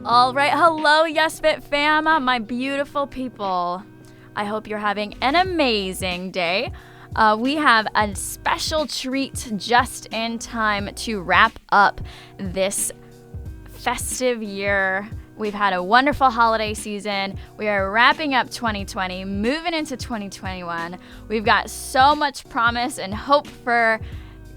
All right, hello, Yes.Fit fam, my beautiful people. I hope you're having an amazing day. We have a special treat just in time to wrap up this festive year. We've had a wonderful holiday season. We are wrapping up 2020, moving into 2021. We've got so much promise and hope for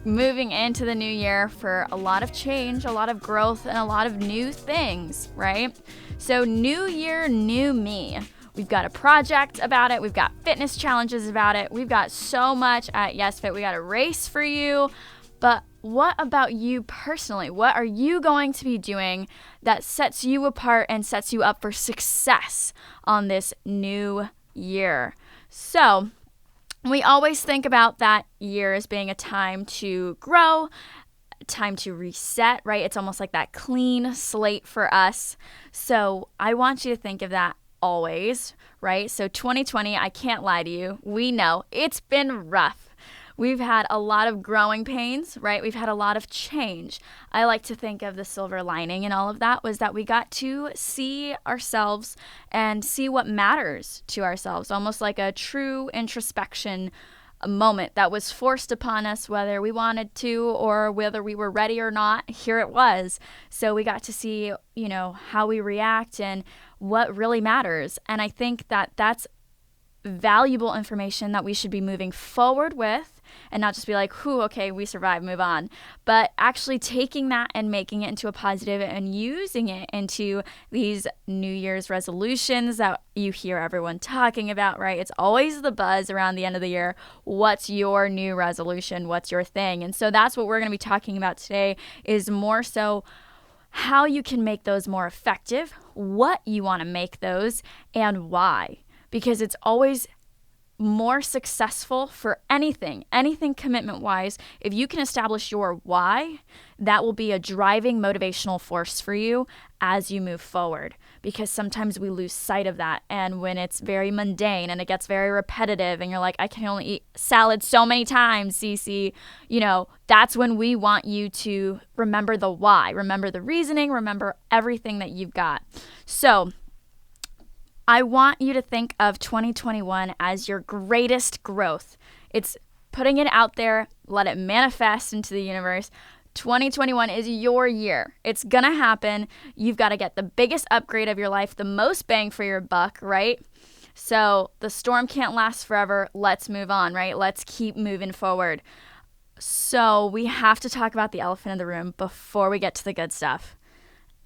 moving into the new year, for a lot of change, a lot of growth, and a lot of new things, right? So new year, new me. We've got a project about it. We've got fitness challenges about it. We've got so much at Yes.Fit. We got a race for you. But what about you personally? What are you going to be doing that sets you apart and sets you up for success on this new year? So we always think about that year as being a time to grow, time to reset, right? It's almost like that clean slate for us. So I want you to think of that always, right? So 2020, I can't lie to you. We know it's been rough. We've had a lot of growing pains, right? We've had a lot of change. I like to think of the silver lining in all of that was that we got to see ourselves and see what matters to ourselves, almost like a true introspection moment that was forced upon us, whether we wanted to or whether we were ready or not. Here it was. So we got to see, how we react and what really matters. And I think that that's valuable information that we should be moving forward with and not just be like, okay, we survived, move on. But actually taking that and making it into a positive and using it into these New Year's resolutions that you hear everyone talking about, right? It's always the buzz around the end of the year. What's your new resolution? What's your thing? And so that's what we're going to be talking about today, is more so how you can make those more effective, what you want to make those, and why. Because it's always more successful for anything commitment-wise. If you can establish your why, that will be a driving motivational force for you as you move forward. Because sometimes we lose sight of that. And when it's very mundane and it gets very repetitive and you're like, I can only eat salad so many times, Cece, that's when we want you to remember the why, remember the reasoning, remember everything that you've got. So I want you to think of 2021 as your greatest growth. It's putting it out there, let it manifest into the universe. 2021 is your year. It's going to happen. You've got to get the biggest upgrade of your life, the most bang for your buck, right? So the storm can't last forever. Let's move on, right? Let's keep moving forward. So we have to talk about the elephant in the room before we get to the good stuff.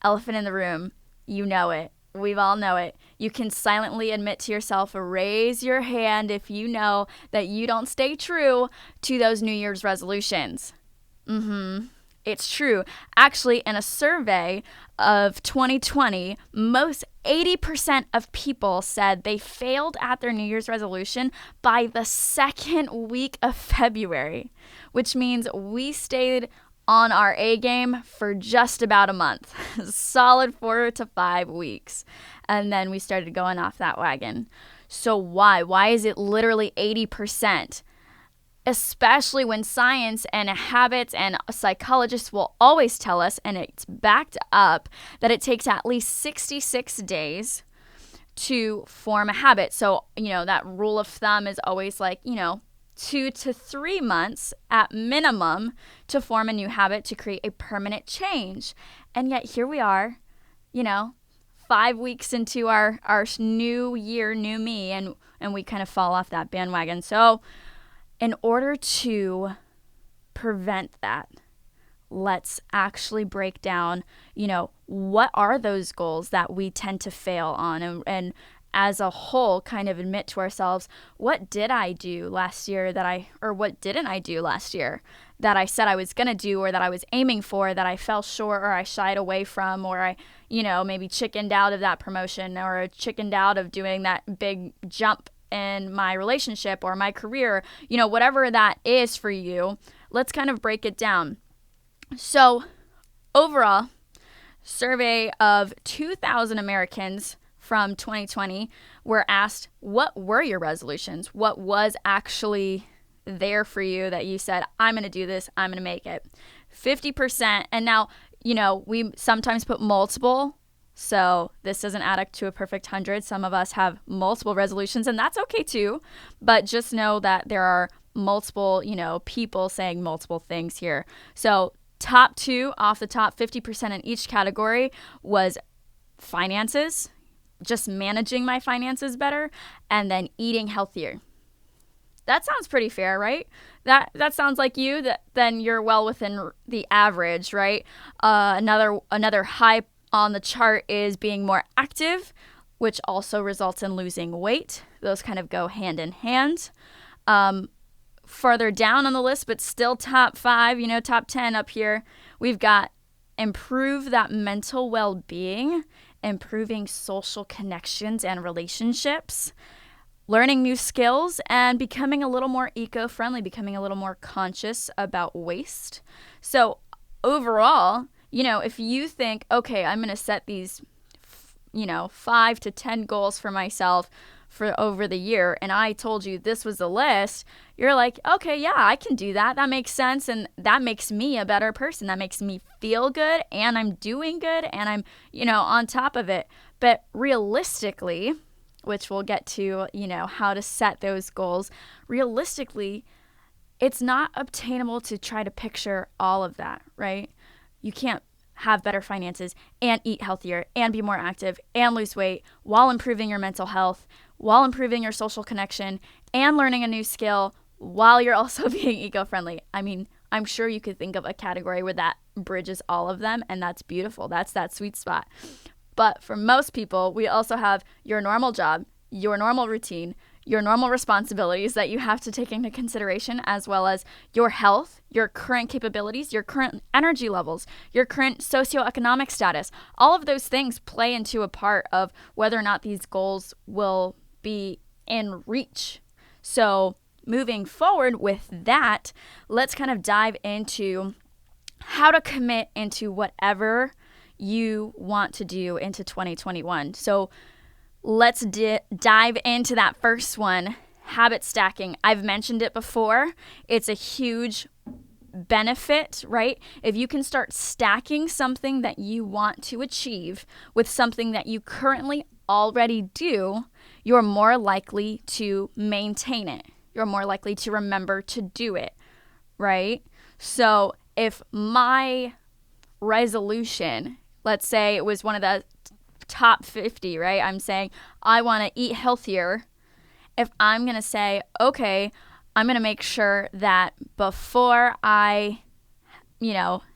Elephant in the room, you know it. We all know it. You can silently admit to yourself, raise your hand if you know that you don't stay true to those New Year's resolutions. It's true. Actually, in a survey of 2020, most 80% of people said they failed at their New Year's resolution by the second week of February, which means we stayed on our A game for just about a month, solid 4 to 5 weeks. And then we started going off that wagon. So why? Why is it literally 80%? Especially when science and habits and psychologists will always tell us, and it's backed up, that it takes at least 66 days to form a habit. So, that rule of thumb is always like, 2 to 3 months at minimum to form a new habit to create a permanent change. And yet here we are, 5 weeks into our new year, new me, and we kind of fall off that bandwagon. So in order to prevent that, let's actually break down, what are those goals that we tend to fail on, and as a whole kind of admit to ourselves, what did I do last year or what didn't I do last year that I said I was going to do, or that I was aiming for, that I fell short, or I shied away from, or I, maybe chickened out of that promotion, or chickened out of doing that big jump in my relationship or my career, whatever that is for you. Let's kind of break it down. So overall, survey of 2,000 Americans from 2020 were asked, what were your resolutions? What was actually there for you that you said, I'm going to do this, I'm going to make it? 50%. And now, we sometimes put multiple So this doesn't add up to a perfect 100. Some of us have multiple resolutions, and that's okay too. But just know that there are multiple, people saying multiple things here. So top two off the top, 50% in each category was finances, just managing my finances better, and then eating healthier. That sounds pretty fair, right? That sounds like you. Then you're well within the average, right? Another high on the chart is being more active, which also results in losing weight. Those kind of go hand in hand. Further down on the list, but still top 5, top 10 up here, we've got improve that mental well-being, improving social connections and relationships, learning new skills, and becoming a little more eco-friendly, becoming a little more conscious about waste. So overall, if you think, okay, I'm going to set these, 5 to 10 goals for myself for over the year, and I told you this was the list, you're like, okay, yeah, I can do that. That makes sense, and that makes me a better person. That makes me feel good, and I'm doing good, and I'm, on top of it. But realistically, which we'll get to, how to set those goals, realistically, it's not obtainable to try to picture all of that, right? You can't have better finances and eat healthier and be more active and lose weight while improving your mental health, while improving your social connection and learning a new skill while you're also being eco-friendly. I mean, I'm sure you could think of a category where that bridges all of them, and that's beautiful. That's that sweet spot. But for most people, we also have your normal job, your normal routine, your normal responsibilities that you have to take into consideration, as well as your health, your current capabilities, your current energy levels, your current socioeconomic status. All of those things play into a part of whether or not these goals will be in reach. So moving forward with that, let's kind of dive into how to commit into whatever you want to do into 2021. So let's dive into that first one, habit stacking. I've mentioned it before. It's a huge benefit, right? If you can start stacking something that you want to achieve with something that you currently already do, you're more likely to maintain it. You're more likely to remember to do it, right? So if my resolution, let's say it was one of the top 50, right? I'm saying I want to eat healthier. If I'm going to say, okay, I'm going to make sure that before I,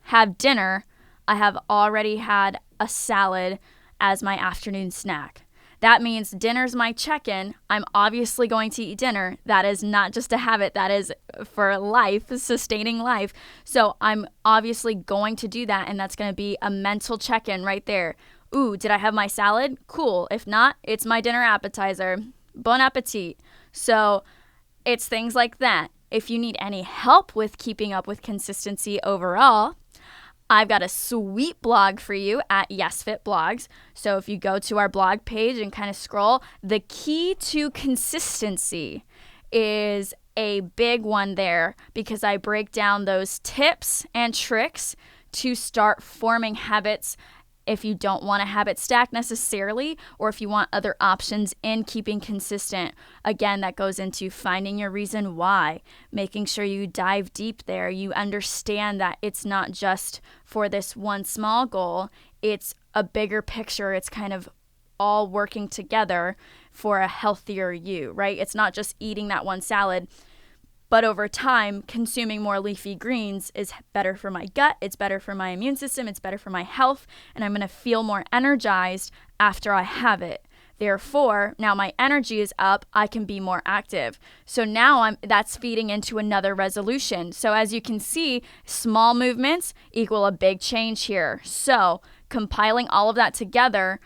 have dinner, I have already had a salad as my afternoon snack. That means dinner's my check-in. I'm obviously going to eat dinner. That is not just a habit. That is for life, sustaining life. So I'm obviously going to do that, and that's going to be a mental check-in right there. Ooh, did I have my salad? Cool. If not, it's my dinner appetizer. Bon appetit. So it's things like that. If you need any help with keeping up with consistency overall, I've got a sweet blog for you at Yes.Fit blogs. So if you go to our blog page and kind of scroll, the key to consistency is a big one there, because I break down those tips and tricks to start forming habits if you don't want a habit stack necessarily, or if you want other options in keeping consistent. Again, that goes into finding your reason why, making sure you dive deep there. You understand that it's not just for this one small goal, it's a bigger picture. It's kind of all working together for a healthier you, right? It's not just eating that one salad, but over time, consuming more leafy greens is better for my gut, it's better for my immune system, it's better for my health, and I'm going to feel more energized after I have it. Therefore, now my energy is up, I can be more active. So now that's feeding into another resolution. So as you can see, small movements equal a big change here. So compiling all of that together,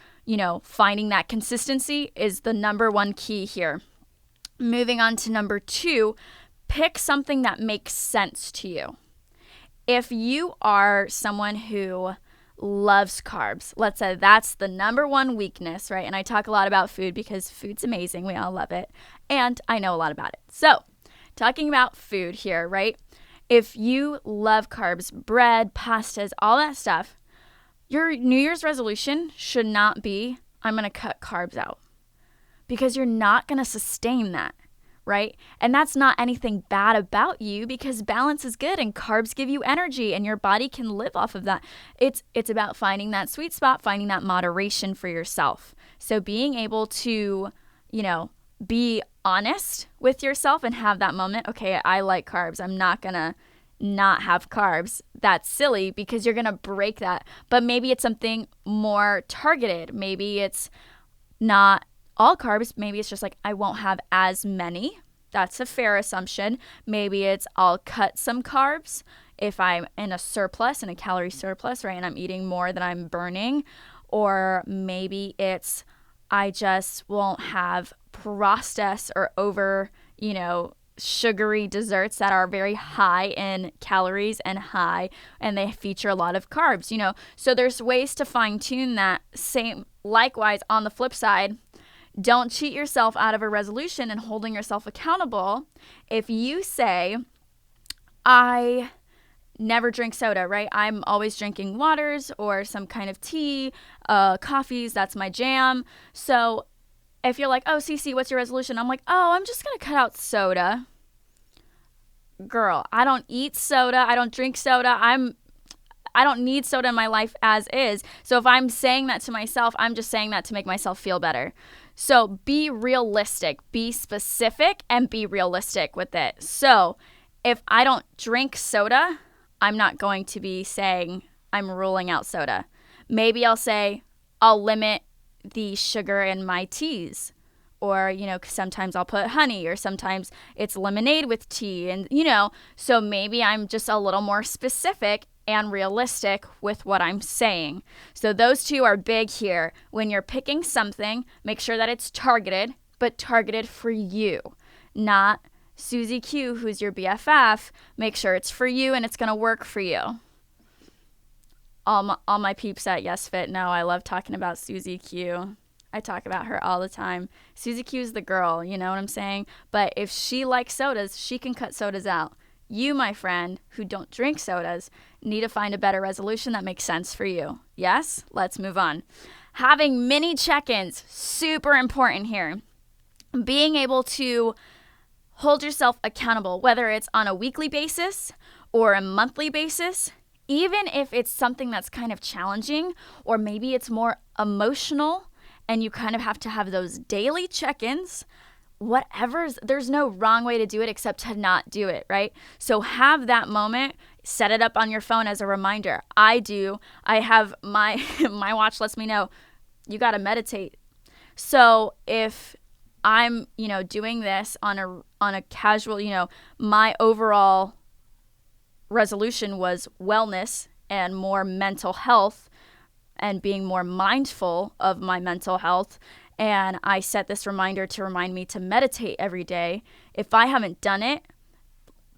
finding that consistency is the number one key here. Moving on to number 2, pick something that makes sense to you. If you are someone who loves carbs, let's say that's the number one weakness, right? And I talk a lot about food because food's amazing. We all love it. And I know a lot about it. So talking about food here, right? If you love carbs, bread, pastas, all that stuff, Your New Year's resolution should not be, I'm going to cut carbs out, because you're not going to sustain that, right? And that's not anything bad about you, because balance is good and carbs give you energy and your body can live off of that. It's about finding that sweet spot, finding that moderation for yourself. So being able to, be honest with yourself and have that moment, okay, I like carbs. I'm not going to not have carbs. That's silly, because you're going to break that. But maybe it's something more targeted. Maybe it's not all carbs. Maybe it's just like, I won't have as many. That's a fair assumption. Maybe it's, I'll cut some carbs if I'm in a surplus, in a calorie surplus, right? And I'm eating more than I'm burning. Or maybe it's, I just won't have processed or over, sugary desserts that are very high in calories and they feature a lot of carbs, So there's ways to fine tune that. Same, likewise, on the flip side, don't cheat yourself out of a resolution and holding yourself accountable. If you say, I never drink soda, right? I'm always drinking waters or some kind of tea, coffees, that's my jam. So if you're like, oh, Cece, what's your resolution? I'm like, oh, I'm just going to cut out soda. Girl, I don't eat soda. I don't drink soda. I don't need soda in my life as is. So if I'm saying that to myself, I'm just saying that to make myself feel better. So be realistic, be specific, and be realistic with it. So if I don't drink soda, I'm not going to be saying I'm ruling out soda. Maybe I'll say I'll limit the sugar in my teas. Or, 'cause sometimes I'll put honey, or sometimes it's lemonade with tea. And, so maybe I'm just a little more specific and realistic with what I'm saying. So those two are big here. When you're picking something, make sure that it's targeted, but targeted for you, not Susie Q, who's your BFF. Make sure it's for you and it's going to work for you. All my peeps at Yes.Fit know I love talking about Susie Q. I talk about her all the time. Susie Q is the girl, you know what I'm saying? But if she likes sodas, she can cut sodas out. You, my friend, who don't drink sodas, need to find a better resolution that makes sense for you. Yes? Let's move on. Having mini check-ins, super important here. Being able to hold yourself accountable, whether it's on a weekly basis or a monthly basis, even if it's something that's kind of challenging, or maybe it's more emotional and you kind of have to have those daily check-ins. There's no wrong way to do it except to not do it, right? So have that moment, set it up on your phone as a reminder. I have my watch lets me know you got to meditate. So if I'm, doing this on a casual, my overall resolution was wellness and more mental health and being more mindful of my mental health. And I set this reminder to remind me to meditate every day. If I haven't done it,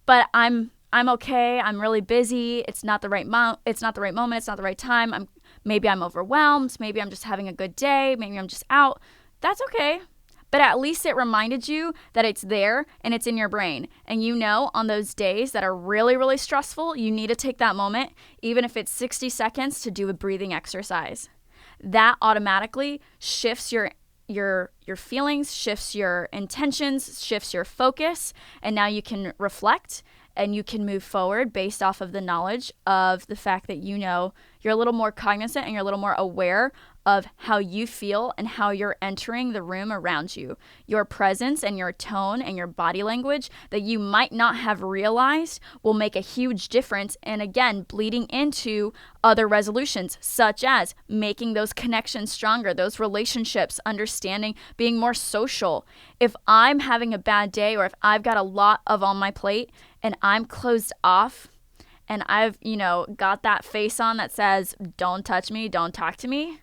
but I'm okay, I'm really busy, it's not the right moment, it's not the right time, maybe I'm overwhelmed, maybe I'm just having a good day, maybe I'm just out, that's okay. But at least it reminded you that it's there and it's in your brain. And on those days that are really, really stressful, you need to take that moment, even if it's 60 seconds, to do a breathing exercise. That automatically shifts your feelings, shifts your intentions, shifts your focus, and now you can reflect and you can move forward based off of the knowledge of the fact that you're a little more cognizant and you're a little more aware of how you feel and how you're entering the room around you. Your presence and your tone and your body language that you might not have realized will make a huge difference, and again, bleeding into other resolutions, such as making those connections stronger, those relationships, understanding, being more social. If I'm having a bad day, or if I've got a lot on my plate and I'm closed off and I've, got that face on that says, don't touch me, don't talk to me,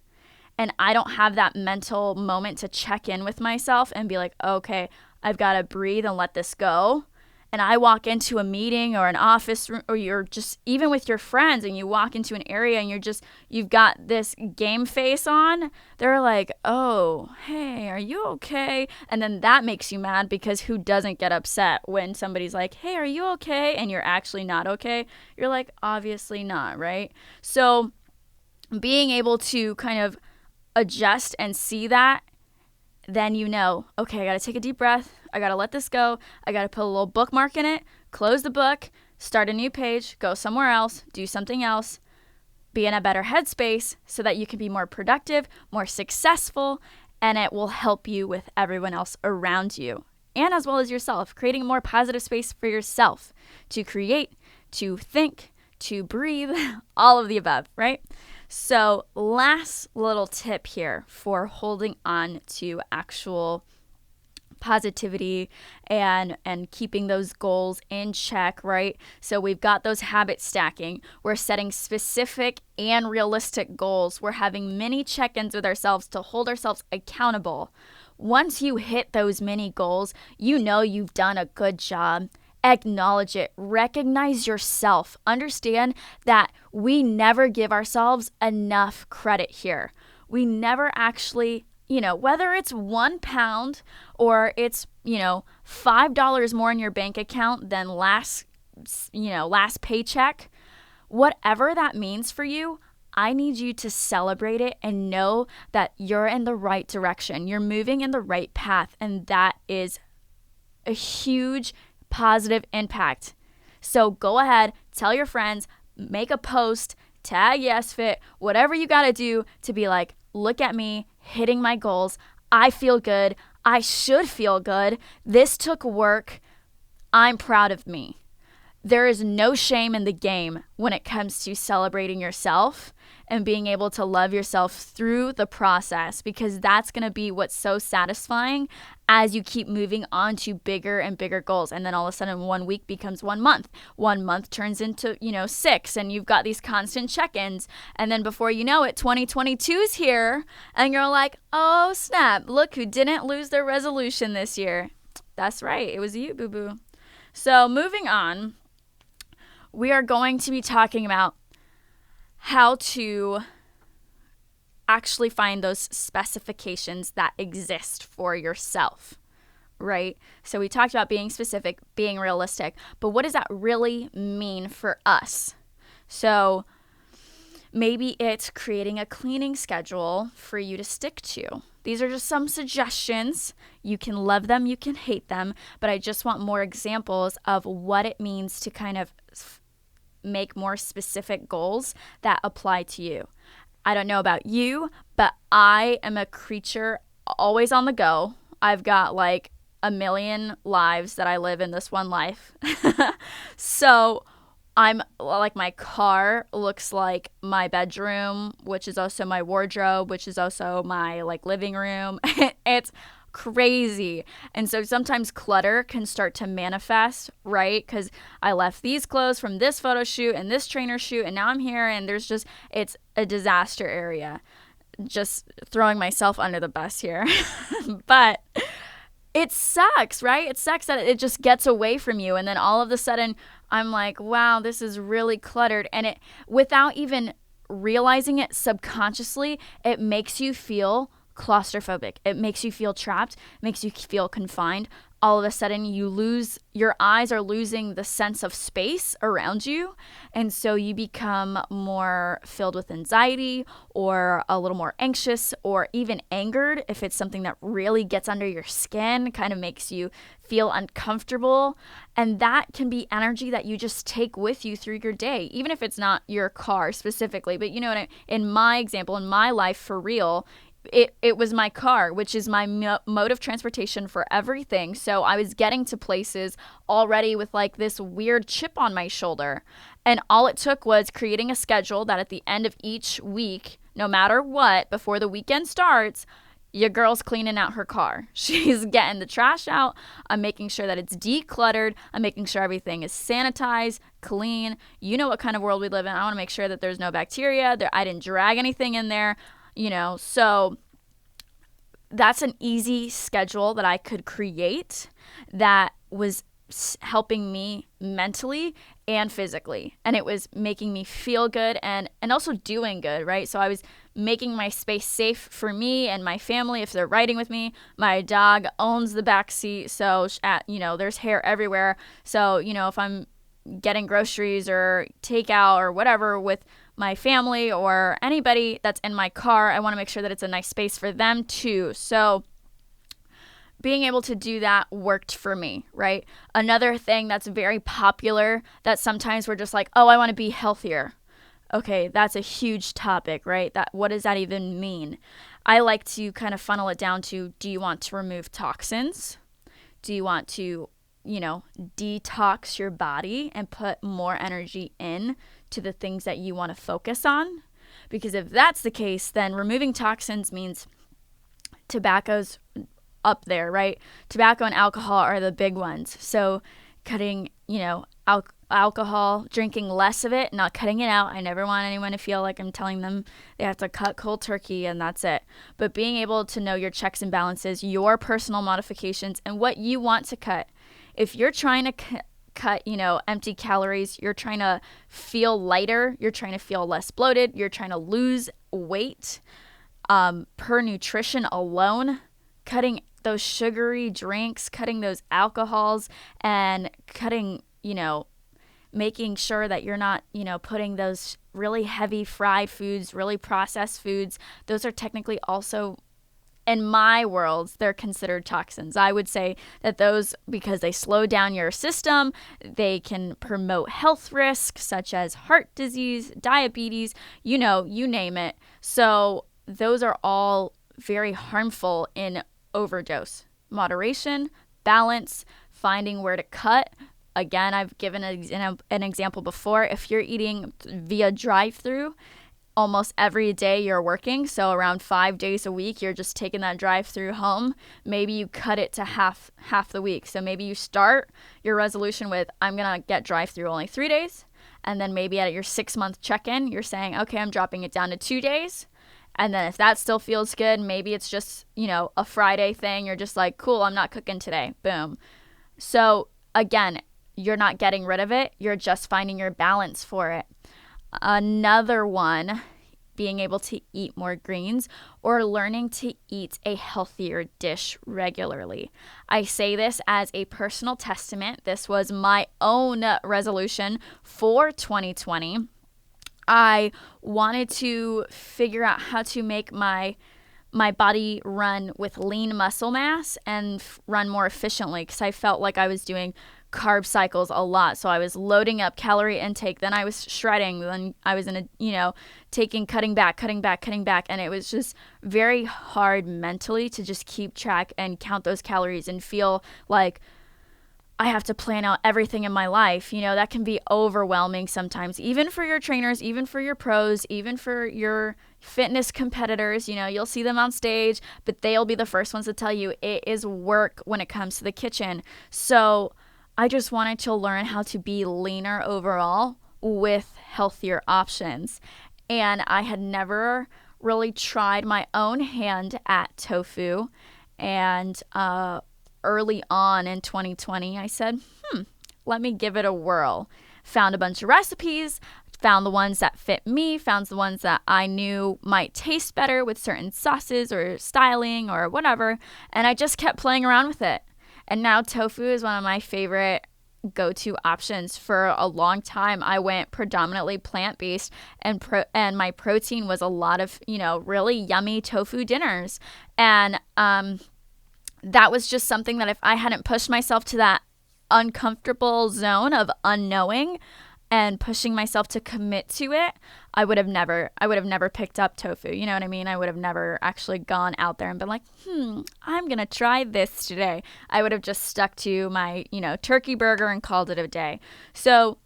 and I don't have that mental moment to check in with myself and be like, okay, I've got to breathe and let this go. And I walk into a meeting or an office room, or you're just even with your friends and you walk into an area and you've got this game face on. They're like, oh, hey, are you okay? And then that makes you mad, because who doesn't get upset when somebody's like, hey, are you okay? And you're actually not okay. You're like, obviously not, right? So being able to kind of adjust and see that, then you know, okay, I got to take a deep breath. I got to let this go. I got to put a little bookmark in it, close the book, start a new page, go somewhere else, do something else, be in a better headspace so that you can be more productive, more successful, and it will help you with everyone else around you and as well as yourself, creating a more positive space for yourself to create, to think, to breathe, all of the above, right? So last little tip here for holding on to actual positivity and keeping those goals in check, right? So we've got those habit stacking. We're setting specific and realistic goals. We're having mini check-ins with ourselves to hold ourselves accountable. Once you hit those mini goals, you know you've done a good job. Acknowledge it. Recognize yourself. Understand that we never give ourselves enough credit here. We never actually, whether it's £1 or it's, $5 more in your bank account than last paycheck, whatever that means for you, I need you to celebrate it and know that you're in the right direction. You're moving in the right path, and that is a huge positive impact. So go ahead, tell your friends, make a post, tag Yes.Fit, whatever you got to do to be like, look at me hitting my goals. I feel good. I should feel good. This took work. I'm proud of me. There is no shame in the game when it comes to celebrating yourself and being able to love yourself through the process, because that's going to be what's so satisfying as you keep moving on to bigger and bigger goals. And then all of a sudden 1 week becomes 1 month. 1 month turns into, 6, and you've got these constant check-ins. And then before you know it, 2022 is here and you're like, oh snap, look who didn't lose their resolution this year. That's right. It was you, boo-boo. So moving on, we are going to be talking about how to actually find those specifications that exist for yourself, right? So we talked about being specific, being realistic, but what does that really mean for us? So maybe it's creating a cleaning schedule for you to stick to. These are just some suggestions. You can love them, you can hate them, but I just want more examples of what it means to kind of make more specific goals that apply to you. I don't know about you, but I am a creature always on the go. I've got like a million lives that I live in this one life. So I'm like, my car looks like my bedroom, which is also my wardrobe, which is also my living room. It's crazy. And so sometimes clutter can start to manifest, right? Because I left these clothes from this photo shoot and this trainer shoot, and now I'm here and it's a disaster area. Just throwing myself under the bus here. But it sucks, right? It sucks that it just gets away from you. And then all of a sudden I'm like, wow, this is really cluttered. And it, without even realizing it subconsciously, it makes you feel claustrophobic. It makes you feel trapped, makes you feel confined. All of a sudden your eyes are losing the sense of space around you. And so you become more filled with anxiety or a little more anxious or even angered if it's something that really gets under your skin, kind of makes you feel uncomfortable. And that can be energy that you just take with you through your day, even if it's not your car specifically. But in my example, in my life for real, it was my car, which is my mode of transportation for everything. So I was getting to places already with this weird chip on my shoulder. And all it took was creating a schedule that at the end of each week, no matter what, before the weekend starts, your girl's cleaning out her car. She's getting the trash out. I'm making sure that it's decluttered. I'm making sure everything is sanitized, clean. You know what kind of world we live in. I want to make sure that there's no bacteria. I didn't drag anything in there. So that's an easy schedule that I could create that was helping me mentally and physically. And it was making me feel good and also doing good, right? So I was making my space safe for me and my family if they're riding with me. My dog owns the back seat, so there's hair everywhere. So, if I'm getting groceries or takeout or whatever with my family or anybody that's in my car, I want to make sure that it's a nice space for them too. So being able to do that worked for me, right? Another thing that's very popular that sometimes we're just like, oh, I want to be healthier. Okay, that's a huge topic, right? What does that even mean? I like to kind of funnel it down to, do you want to remove toxins? Do you want to, detox your body and put more energy in to the things that you want to focus on? Because if that's the case, then removing toxins means tobacco's up there, right? Tobacco and alcohol are the big ones. So cutting, alcohol, drinking less of it, not cutting it out. I never want anyone to feel like I'm telling them they have to cut cold turkey and that's it. But being able to know your checks and balances, your personal modifications, and what you want to cut. If you're trying to cut, empty calories, you're trying to feel lighter, you're trying to feel less bloated, you're trying to lose weight, per nutrition alone, cutting those sugary drinks, cutting those alcohols, and cutting, making sure that you're not, putting those really heavy fried foods, really processed foods. Those are technically also, in my world, they're considered toxins. I would say that those, because they slow down your system, they can promote health risks such as heart disease, diabetes, you name it. So those are all very harmful in overdose. Moderation, balance, finding where to cut. Again, I've given an example before. If you're eating via drive-through almost every day you're working, so around 5 days a week, you're just taking that drive-through home, maybe you cut it to half the week. So maybe you start your resolution with, I'm going to get drive-through only 3 days. And then maybe at your 6-month check-in, you're saying, okay, I'm dropping it down to 2 days. And then if that still feels good, maybe it's just, a Friday thing. You're just like, cool, I'm not cooking today. Boom. So again, you're not getting rid of it. You're just finding your balance for it. Another one, being able to eat more greens or learning to eat a healthier dish regularly. I say this as a personal testament. This was my own resolution for 2020. I wanted to figure out how to make my body run with lean muscle mass and run more efficiently, because I felt like I was doing carb cycles a lot. So I was loading up calorie intake, then I was shredding, then I was cutting back. And it was just very hard mentally to just keep track and count those calories and feel like I have to plan out everything in my life. That can be overwhelming sometimes, even for your trainers, even for your pros, even for your fitness competitors. You'll see them on stage, but they'll be the first ones to tell you it is work when it comes to the kitchen. So I just wanted to learn how to be leaner overall with healthier options. And I had never really tried my own hand at tofu. And early on in 2020, I said, let me give it a whirl. Found a bunch of recipes, found the ones that fit me, found the ones that I knew might taste better with certain sauces or styling or whatever. And I just kept playing around with it. And now tofu is one of my favorite go-to options. For a long time, I went predominantly plant-based, and my protein was a lot of, really yummy tofu dinners. And that was just something that if I hadn't pushed myself to that uncomfortable zone of unknowing and pushing myself to commit to it, I would have never picked up tofu. You know what I mean? I would have never actually gone out there and been like, I'm going to try this today. I would have just stuck to my, turkey burger and called it a day. So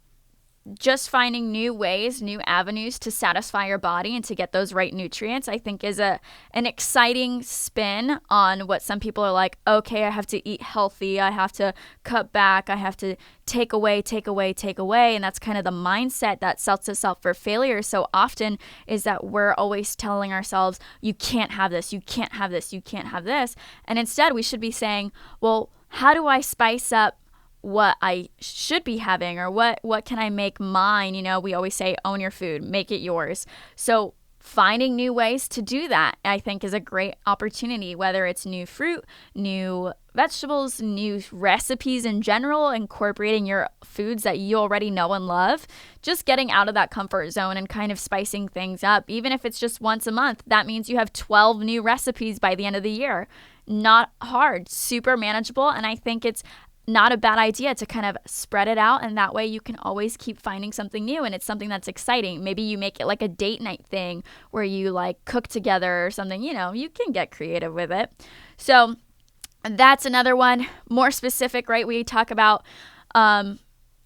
just finding new ways, new avenues to satisfy your body and to get those right nutrients, I think is an exciting spin on what some people are like, okay, I have to eat healthy, I have to cut back, I have to take away. And that's kind of the mindset that sets us up for failure so often, is that we're always telling ourselves, you can't have this, you can't have this, you can't have this. And instead we should be saying, well, how do I spice up what I should be having, or what can I make mine? We always say, own your food, make it yours. So finding new ways to do that, I think, is a great opportunity, whether it's new fruit, new vegetables, new recipes in general, incorporating your foods that you already know and love, just getting out of that comfort zone and kind of spicing things up. Even if it's just once a month, that means you have 12 new recipes by the end of the year. Not hard, super manageable, and I think it's not a bad idea to kind of spread it out, and that way you can always keep finding something new, and it's something that's exciting. Maybe you make it like a date night thing where you like cook together or something. You can get creative with it. So that's another one. More specific, right? We talk about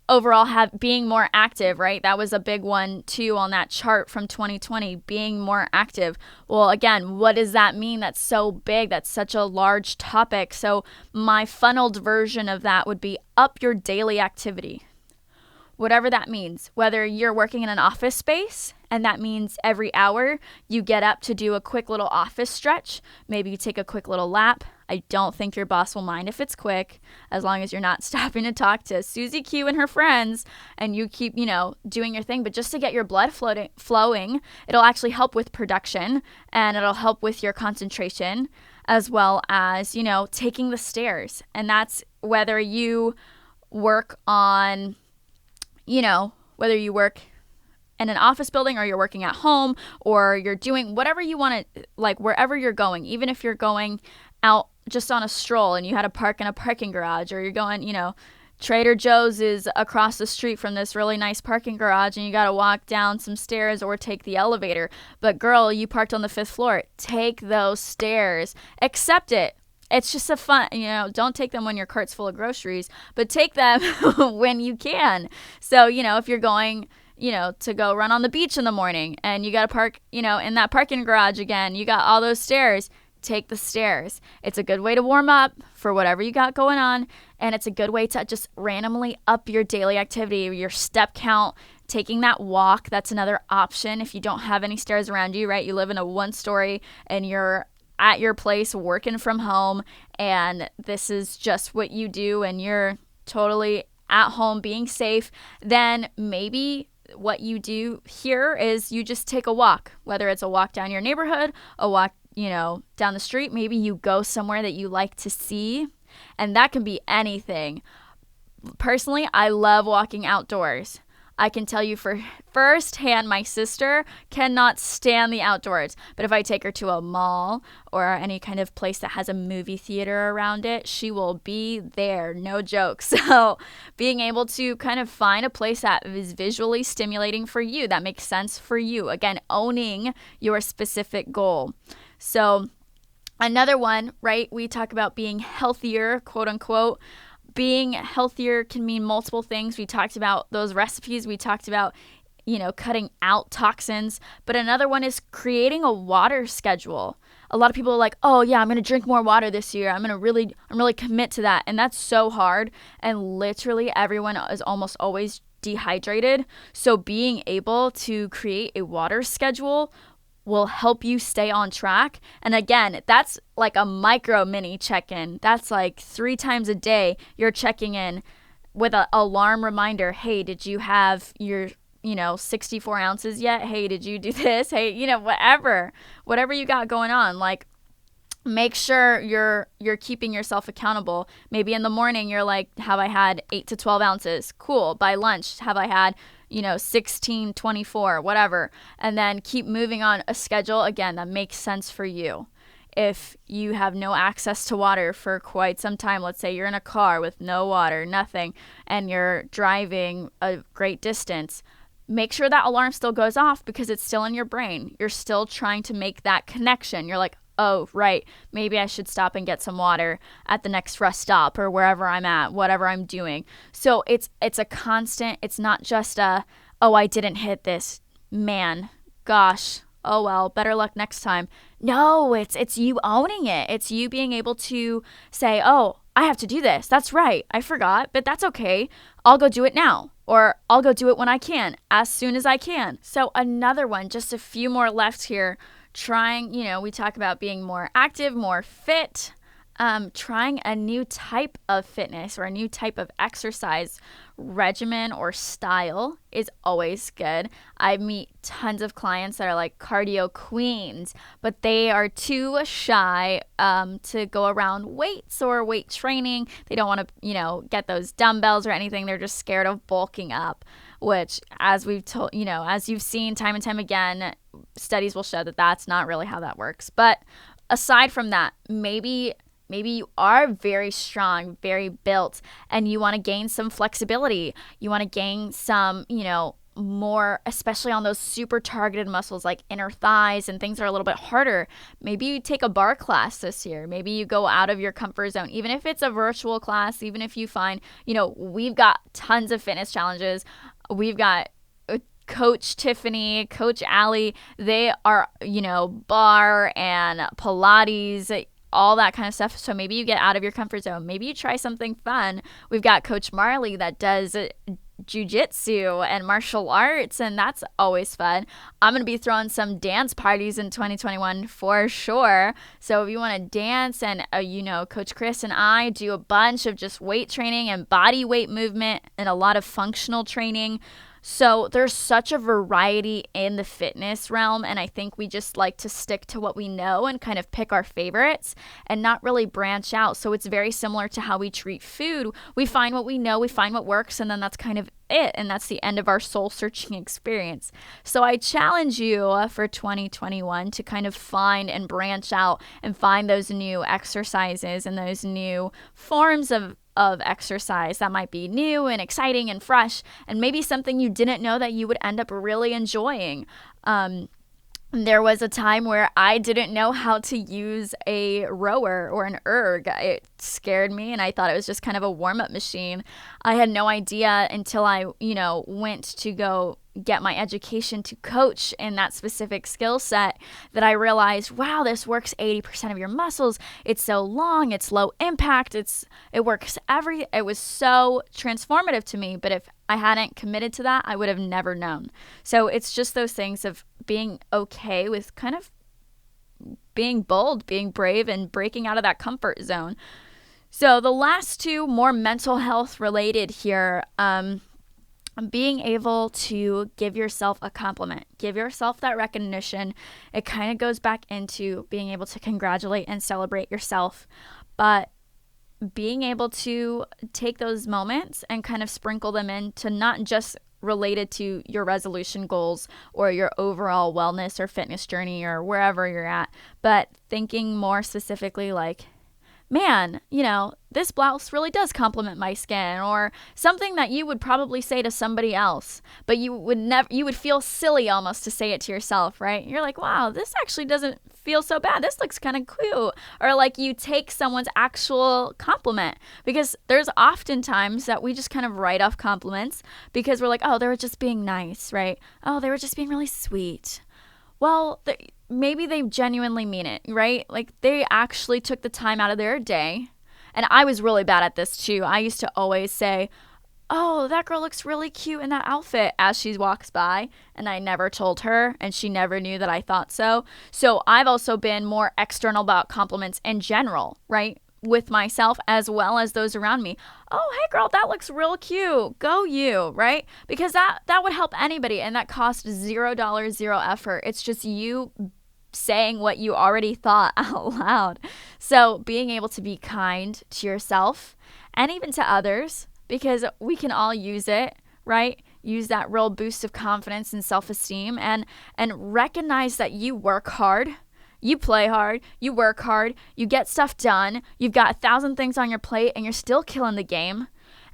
overall being more active, right? That was a big one too on that chart from 2020, being more active. Well, again, what does that mean? That's so big. That's such a large topic. So my funneled version of that would be up your daily activity. Whatever that means, whether you're working in an office space and that means every hour you get up to do a quick little office stretch. Maybe you take a quick little lap. I don't think your boss will mind if it's quick, as long as you're not stopping to talk to Susie Q and her friends and you keep, doing your thing. But just to get your blood flowing, it'll actually help with production and it'll help with your concentration, as well as, taking the stairs. And that's whether you work on, whether you work in an office building or you're working at home or you're doing whatever you want to, like wherever you're going, even if you're going out just on a stroll and you had to park in a parking garage, or you're going, Trader Joe's is across the street from this really nice parking garage and you got to walk down some stairs or take the elevator. But girl, you parked on the 5th floor. Take those stairs. Accept it. It's just a fun, don't take them when your cart's full of groceries, but take them when you can. So, if you're going, to go run on the beach in the morning and you got to park, in that parking garage again, you got all those stairs, take the stairs. It's a good way to warm up for whatever you got going on. And it's a good way to just randomly up your daily activity, your step count, taking that walk. That's another option. If you don't have any stairs around you, right? You live in a 1-story and you're at your place working from home and this is just what you do and you're totally at home being safe, then maybe what you do here is you just take a walk, whether it's a walk down your neighborhood, a walk, down the street. Maybe you go somewhere that you like to see, and that can be anything. Personally, I love walking outdoors. I can tell you for firsthand, my sister cannot stand the outdoors. But if I take her to a mall or any kind of place that has a movie theater around it, she will be there. No joke. So being able to kind of find a place that is visually stimulating for you, that makes sense for you. Again, owning your specific goal. So another one, right? We talk about being healthier, quote unquote. Being healthier can mean multiple things. We talked about those recipes. We talked about, cutting out toxins. But another one is creating a water schedule. A lot of people are like, oh yeah, I'm going to drink more water this year. I'm really commit to that. And that's so hard. And literally everyone is almost always dehydrated. So being able to create a water schedule will help you stay on track. And again, that's like a micro mini check-in. That's like 3 times a day you're checking in with an alarm reminder. Hey, did you have your 64 ounces yet? Hey, did you do this? Hey, whatever you got going on, like make sure you're keeping yourself accountable. Maybe in the morning you're like, have I had 8 to 12 ounces? Cool. By lunch, have I had 16, 24, whatever, and then keep moving on a schedule, again, that makes sense for you. If you have no access to water for quite some time, let's say you're in a car with no water, nothing, and you're driving a great distance, make sure that alarm still goes off because it's still in your brain. You're still trying to make that connection. You're like, oh, right, maybe I should stop and get some water at the next rest stop or wherever I'm at, whatever I'm doing. So it's a constant. It's not just oh, I didn't hit this. Man, gosh, oh well, better luck next time. No, it's you owning it. It's you being able to say, oh, I have to do this. That's right. I forgot, but that's okay. I'll go do it now. Or I'll go do it when I can, as soon as I can. So another one, just a few more left here. Trying, we talk about being more active, more fit, trying a new type of fitness or a new type of exercise regimen or style is always good. I meet tons of clients that are like cardio queens, but they are too shy to go around weights or weight training. They don't want to, get those dumbbells or anything. They're just scared of bulking up, which, as we've told, as you've seen time and time again, studies will show that that's not really how that works. But aside from that, maybe you are very strong, very built, and you want to gain some flexibility. You want to gain some, more, especially on those super targeted muscles like inner thighs and things that are a little bit harder. Maybe you take a bar class this year. Maybe you go out of your comfort zone, even if it's a virtual class, even if you find, we've got tons of fitness challenges. We've got Coach Tiffany, Coach Allie. They are, bar and Pilates, all that kind of stuff. So maybe you get out of your comfort zone. Maybe you try something fun. We've got Coach Marley that does jiu-jitsu and martial arts, and that's always fun. I'm going to be throwing some dance parties in 2021 for sure. So if you want to dance, and Coach Chris and I do a bunch of just weight training and body weight movement and a lot of functional training. So there's such a variety in the fitness realm, and I think we just like to stick to what we know and kind of pick our favorites and not really branch out. So it's very similar to how we treat food. We find what we know, we find what works, and then that's kind of it, and that's the end of our soul-searching experience. So I challenge you for 2021 to kind of find and branch out and find those new exercises and those new forms of exercise that might be new and exciting and fresh, and maybe something you didn't know that you would end up really enjoying. There was a time where I didn't know how to use a rower or an erg. It scared me, and I thought it was just kind of a warm-up machine. I had no idea until I, went to go get my education to coach in that specific skill set that I realized, wow, this works 80% of your muscles. It's so long, it's low impact, it works it was so transformative to me. But if I hadn't committed to that, I would have never known. So it's just those things of being okay with kind of being bold, being brave, and breaking out of that comfort zone. So the last two, more mental health related here, being able to give yourself a compliment, give yourself that recognition. It kind of goes back into being able to congratulate and celebrate yourself, but being able to take those moments and kind of sprinkle them into not just related to your resolution goals or your overall wellness or fitness journey or wherever you're at, but thinking more specifically like, man, this blouse really does complement my skin, or something that you would probably say to somebody else, but you would feel silly almost to say it to yourself, right? You're like, wow, this actually doesn't feel so bad. This looks kind of cute. Or like you take someone's actual compliment, because there's often times that we just kind of write off compliments because we're like, oh, they were just being nice, right? Oh, they were just being really sweet. Well, maybe they genuinely mean it, right? Like they actually took the time out of their day. And I was really bad at this too. I used to always say, oh, that girl looks really cute in that outfit as she walks by. And I never told her, and she never knew that I thought so. So I've also been more external about compliments in general, right? With myself as well as those around me. Oh, hey girl, that looks real cute. Go you, right? Because that would help anybody, and that costs $0, zero effort. It's just you saying what you already thought out loud. So being able to be kind to yourself and even to others, because we can all use it, right? Use that real boost of confidence and self-esteem, and recognize that you work hard. You play hard, you work hard, you get stuff done, you've got 1,000 things on your plate, and you're still killing the game,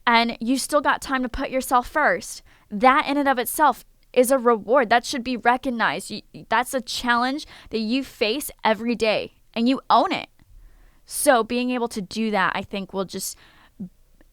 and you still got time to put yourself first. That in and of itself is a reward. That should be recognized. That's a challenge that you face every day, and you own it. So being able to do that, I think, will just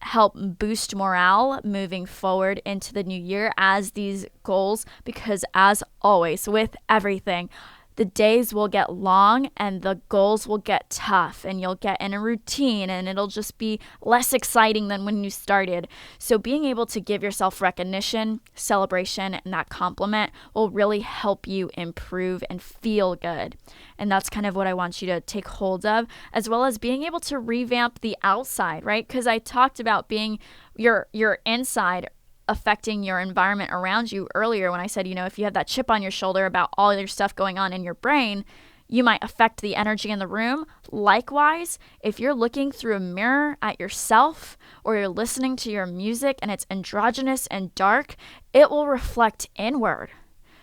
help boost morale moving forward into the new year as these goals, because as always with everything, the days will get long and the goals will get tough, and you'll get in a routine and it'll just be less exciting than when you started. So being able to give yourself recognition, celebration, and that compliment will really help you improve and feel good. And that's kind of what I want you to take hold of, as well as being able to revamp the outside, right? Because I talked about being your inside affecting your environment around you earlier when I said, if you have that chip on your shoulder about all your stuff going on in your brain, you might affect the energy in the room. Likewise, if you're looking through a mirror at yourself or you're listening to your music and it's androgynous and dark, it will reflect inward.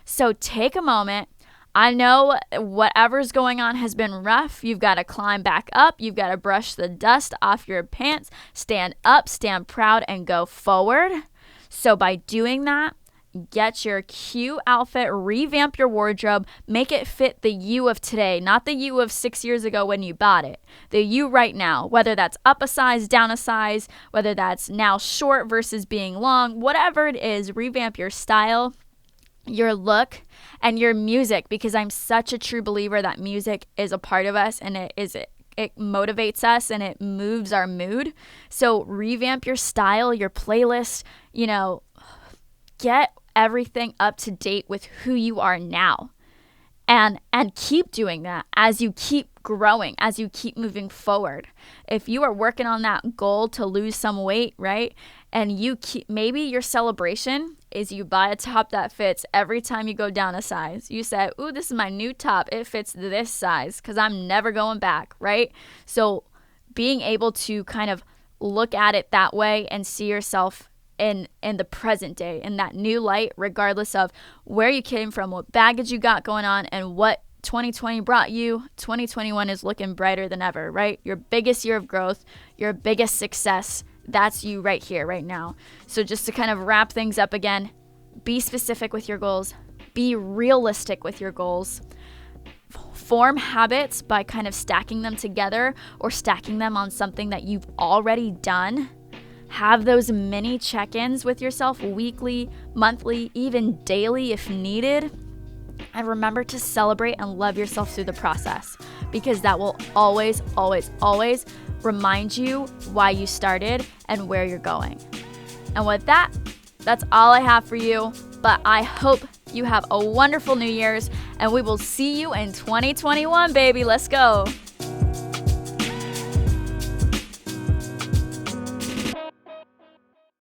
So take a moment. I know whatever's going on has been rough. You've got to climb back up. You've got to brush the dust off your pants, stand up, stand proud, and go forward. So by doing that, get your cute outfit, revamp your wardrobe, make it fit the you of today, not the you of 6 years ago when you bought it. The you right now, whether that's up a size, down a size, whether that's now short versus being long, whatever it is, revamp your style, your look, and your music, because I'm such a true believer that music is a part of us, and it motivates us and it moves our mood. So revamp your style, your playlist, get everything up to date with who you are now. And keep doing that as you keep growing, as you keep moving forward. If you are working on that goal to lose some weight, right? And maybe your celebration is you buy a top that fits every time you go down a size. You say, ooh, this is my new top. It fits this size because I'm never going back, right? So being able to kind of look at it that way and see yourself in the present day, in that new light, regardless of where you came from, what baggage you got going on, and what 2020 brought you, 2021 is looking brighter than ever, right? Your biggest year of growth, your biggest success, that's you right here, right now. So just to kind of wrap things up again, be specific with your goals, be realistic with your goals, form habits by kind of stacking them together or stacking them on something that you've already done. Have those mini check-ins with yourself weekly, monthly, even daily if needed. And remember to celebrate and love yourself through the process, because that will always, always, always remind you why you started and where you're going. And with that, that's all I have for you. But I hope you have a wonderful New Year's, and we will see you in 2021, baby. Let's go.